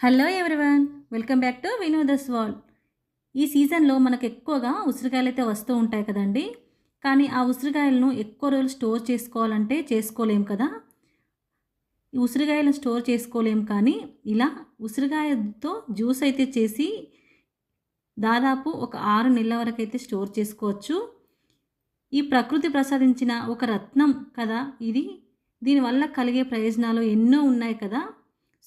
Hello everyone, welcome back to వినోదస్ world. ఈ సీజన్లో మనకు ఎక్కువగా ఉసిరికాయలు అయితే వస్తూ ఉంటాయి కదండి. కానీ ఆ ఉసిరికాయలను ఎక్కువ రోజులు స్టోర్ చేసుకోవాలంటే చేసుకోలేం కదా. ఈ ఉసిరికాయలను స్టోర్ చేసుకోలేం, కానీ ఇలా ఉసిరికాయతో జ్యూస్ అయితే చేసి దాదాపు ఒక 6 నెలల వరకు అయితే స్టోర్ చేసుకోవచ్చు. ఈ ప్రకృతి ప్రసాదించిన ఒక రత్నం కదా ఇది. దీనివల్ల కలిగే ప్రయోజనాలు ఎన్నో ఉన్నాయి కదా.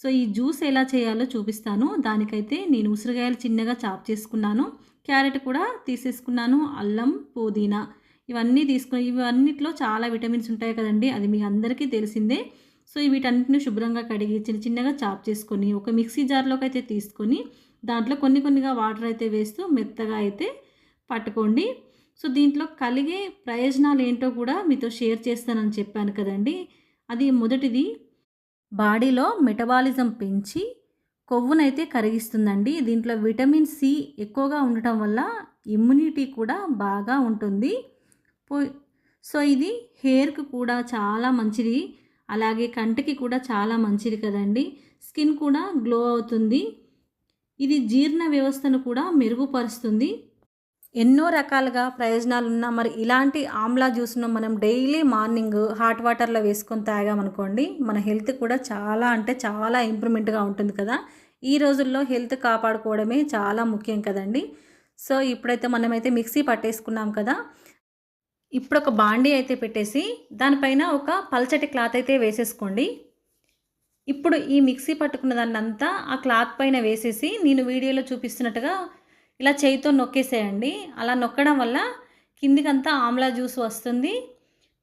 సో ఈ జ్యూస్ ఎలా చేయాలో చూపిస్తాను. దానికైతే నేను ఉసిరికాయలు చిన్నగా చాప్ చేసుకున్నాను, క్యారెట్ కూడా తీసేసుకున్నాను, అల్లం, పుదీనా ఇవన్నీ తీసుకుని, ఇవన్నిట్లో చాలా విటమిన్స్ ఉంటాయి కదండి, అది మీ అందరికీ తెలిసిందే. సో వీటన్నిటిని శుభ్రంగా కడిగి చిన్న చిన్నగా చాప్ చేసుకొని ఒక మిక్సీ జార్లోకి అయితే తీసుకొని దాంట్లో కొన్నిగా వాటర్ అయితే వేస్తూ మెత్తగా అయితే పట్టుకోండి. సో దీంట్లో కలిగే ప్రయోజనాలు ఏంటో కూడా మీతో షేర్ చేస్తానని చెప్పాను కదండి. అది మొదటిది, బాడీలో మెటబాలిజం పెంచి కొవ్వునైతే కరిగిస్తుందండి. దీంట్లో విటమిన్ సి ఎక్కువగా ఉండటం వల్ల ఇమ్యూనిటీ కూడా బాగా ఉంటుంది. సో ఇది హెయిర్కి కూడా చాలా మంచిది, అలాగే కంటికి కూడా చాలా మంచిది కదండి. స్కిన్ కూడా గ్లో అవుతుంది. ఇది జీర్ణ వ్యవస్థను కూడా మెరుగుపరుస్తుంది. ఎన్నో రకాలుగా ప్రయోజనాలున్న మరి ఇలాంటి ఆమ్లా జ్యూస్ను మనం డైలీ మార్నింగ్ హాట్ వాటర్లో వేసుకొని తాగామనుకోండి, మన హెల్త్ కూడా చాలా అంటే చాలా ఇంప్రూవ్మెంట్గా ఉంటుంది కదా. ఈ రోజుల్లో హెల్త్ కాపాడుకోవడమే చాలా ముఖ్యం కదండి. సో ఇప్పుడైతే మనమైతే మిక్సీ పట్టేసుకున్నాం కదా. ఇప్పుడు ఒక బాండీ అయితే పెట్టేసి దానిపైన ఒక పల్చటి క్లాత్ అయితే వేసేసుకోండి. ఇప్పుడు ఈ మిక్సీ పట్టుకున్న దాన్ని అంతా ఆ క్లాత్ పైన వేసేసి నేను వీడియోలో చూపిస్తున్నట్టుగా ఇలా చేయితో నొక్కేసేయండి. అలా నొక్కడం వల్ల కిందికంతా ఆమ్లా జ్యూస్ వస్తుంది,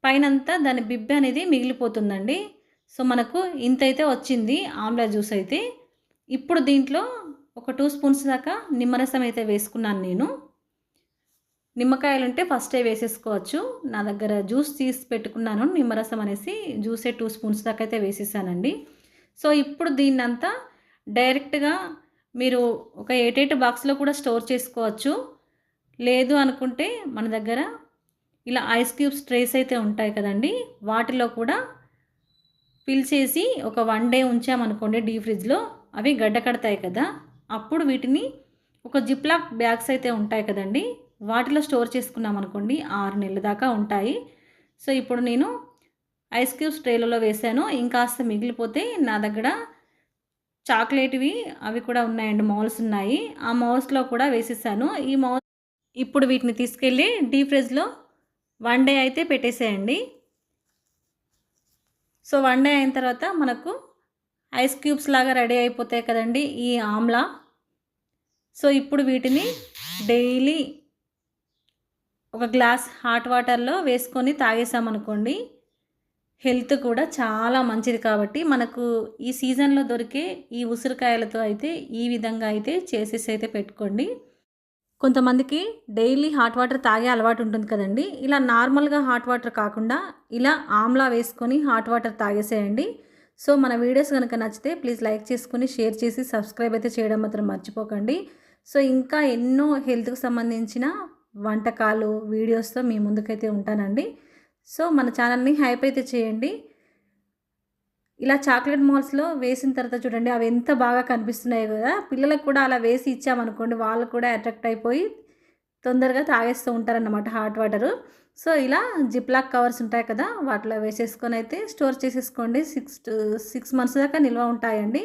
పైనంతా దాని బిబ్బి అనేది మిగిలిపోతుందండి. సో మనకు ఇంతైతే వచ్చింది ఆమ్లా జ్యూస్ అయితే. ఇప్పుడు దీంట్లో ఒక 2 స్పూన్స్ దాకా నిమ్మరసం అయితే వేసుకున్నాను నేను. నిమ్మకాయలు ఉంటే ఫస్టే వేసేసుకోవచ్చు. నా దగ్గర జ్యూస్ తీసి పెట్టుకున్నాను నిమ్మరసం అనేసి, జ్యూసే 2 స్పూన్స్ దాకా అయితే వేసేసానండి. సో ఇప్పుడు దీన్నంతా డైరెక్ట్గా మీరు ఒక ఎయిట్ బాక్స్లో కూడా స్టోర్ చేసుకోవచ్చు. లేదు అనుకుంటే మన దగ్గర ఇలా ఐస్ క్యూబ్స్ ట్రేస్ అయితే ఉంటాయి కదండి, వాటిలో కూడా ఫిల్ చేసి ఒక 1 డే ఉంచామనుకోండి డీప్ ఫ్రిడ్జ్లో, అవి గడ్డ కడతాయి కదా. అప్పుడు వీటిని ఒక జిప్లాక్ బ్యాగ్స్ అయితే ఉంటాయి కదండి, వాటిలో స్టోర్ చేసుకున్నాం అనుకోండి 6 నెలల దాకా ఉంటాయి. సో ఇప్పుడు నేను ఐస్ క్యూబ్స్ ట్రేలలో వేసాను. ఇంకాస్త మిగిలిపోతే నా దగ్గర చాక్లెట్వి అవి కూడా ఉన్నాయండి, మౌల్స్ ఉన్నాయి. ఆ మౌల్స్లో కూడా వేసేసాను. ఈ మౌల్స్ ఇప్పుడు వీటిని తీసుకెళ్ళి డీప్ ఫ్రిడ్జ్లో 1 డే అయితే పెట్టేసేయండి. సో 1 డే అయిన తర్వాత మనకు ఐస్ క్యూబ్స్ లాగా రెడీ అయిపోతాయి కదండి ఈ ఆమ్లా. సో ఇప్పుడు వీటిని డైలీ ఒక గ్లాస్ హాట్ వాటర్లో వేసుకొని తాగేసామనుకోండి, హెల్త్ కూడా చాలా మంచిది. కాబట్టి మనకు ఈ సీజన్లో దొరికే ఈ ఉసిరికాయలతో అయితే ఈ విధంగా అయితే చేసేసి అయితే పెట్టుకోండి. కొంతమందికి డైలీ హాట్ వాటర్ తాగే అలవాటు ఉంటుంది కదండి. ఇలా నార్మల్గా హాట్ వాటర్ కాకుండా ఇలా ఆమ్లా వేసుకొని హాట్ వాటర్ తాగేసేయండి. సో మన వీడియోస్ కనుక నచ్చితే ప్లీజ్ లైక్ చేసుకొని షేర్ చేసి సబ్స్క్రైబ్ అయితే చేయడం మాత్రం మర్చిపోకండి. సో ఇంకా ఎన్నో హెల్త్కి సంబంధించిన వంటకాలు వీడియోస్తో మీ ముందుకైతే ఉంటానండి. సో మన ఛానల్ని హైప్ అయితే చేయండి. ఇలా చాక్లెట్ మాల్స్లో వేసిన తర్వాత చూడండి అవి ఎంత బాగా కనిపిస్తున్నాయి కదా. పిల్లలకు కూడా అలా వేసి ఇచ్చామనుకోండి, వాళ్ళు కూడా అట్రాక్ట్ అయిపోయి తొందరగా తాగేస్తూ ఉంటారన్నమాట హాట్ వాటరు. సో ఇలా జిప్లాక్ కవర్స్ ఉంటాయి కదా, వాటిలో వేసేసుకొని అయితే స్టోర్ చేసేసుకోండి. 6 మంత్స్ దాకా నిల్వ ఉంటాయండి.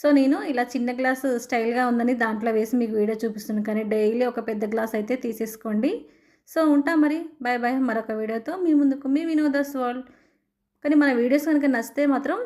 సో నేను ఇలా చిన్న గ్లాసు స్టైల్గా ఉందని దాంట్లో వేసి మీకు వీడియో చూపిస్తున్నాను, కానీ డైలీ ఒక పెద్ద గ్లాస్ అయితే తీసేసుకోండి. సో ఉంటా మరి, బాయ్ బాయ్. మరొక వీడియోతో మీ ముందుకు మీ వినోదస్ వరల్డ్. కానీ మన వీడియోస్ కనుక నచ్చితే మాత్రం